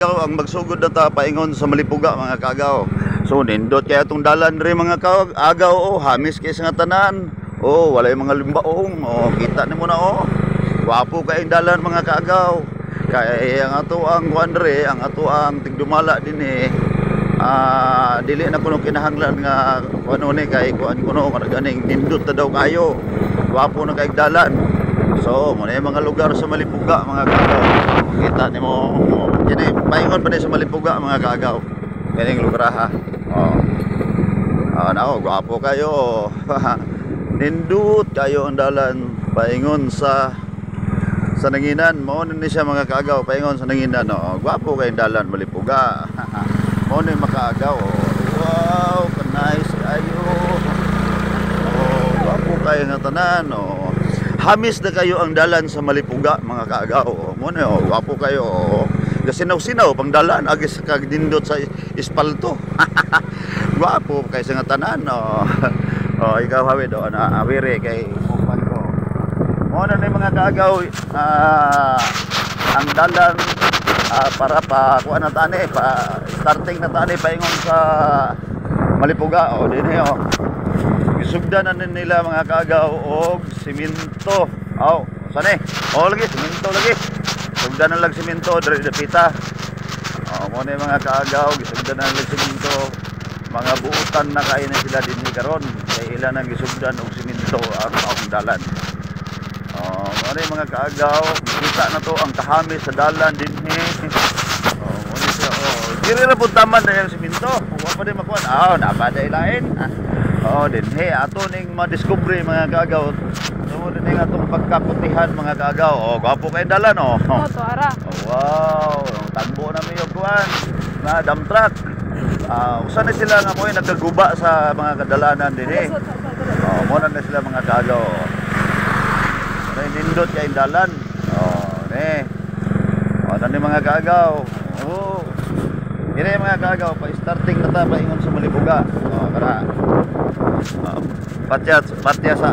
Ikaw ang magsugod na ta paingon sa Malipuga mga kaagaw. So nindot kaya itong dalan rin mga kaagaw. Hamis kayo sa nga tanan. Walay mga limbaong. Kita nimo na wapo kayong dalan mga kaagaw. Kaya ang ato ang kuandre, ang ato ang tigdumala din dili na kuno kinahanglan nga kuno ni kay kuno ganing nindot na daw kayo. Wapo na kayong dalan. So muna yung mga lugar sa Malipuga mga kaagaw. Kita nimo kini paingon pa ni sa Malipuga mga kaagaw. Kaning lugar ha. Nako gwapo kayo. Nindut kayo ang dalan paingon sa Nanginan. Mao ni siya mga kaagaw paingon sa Nanginan. Gwapo kayong dalan Malipuga. Mao ni makaagaw. Wow, nice kayo. Gwapo kayo nga tanan. Hamis na kayo ang dalan sa Malipuga mga kaagaw. Muna wapo kayo. Gasinaw-sinaw pang dalan agis kagdindot sa espalto. Wapo kay sa nga tanan. Ikaw hawi do na awire kay kupan ko. Muna ni mga kaagaw ang dalan para pa kuan na tani pa starting na tani paingon sa Malipuga dinhi Gisugdanan nila mga kaagaw og simento. Sani? Lagi simento lagi. Sugdanan lang simento diri dapita. Mo ni mga kaagaw gisugdanan lang simento. Mga buutan na kay na sila dinhi karon. Kay ila nang gisugdan og simento ang dalan. Mo ni mga kaagaw, kita na to ang kahami sa dalan dinhi. Mo ni siya diri ra pud taman na yung simento. Wa pa di makuan. Napaday lain. Dinhi ato ning madiscovery mga kaagaw. Tungod din atong pagkaputihan mga kaagaw. Gwapo kay dalan to ara. Wow, tagbo na mi og kuan na dump truck. Usa na sila nga moy nagaguba sa mga kadalanan dinhi. Mo na sila mga kaagaw. Nindot kay dalan. Ni mga kaagaw. Dire mga kaagaw pa starting na ta paingon sa Malipuga. Para patyasa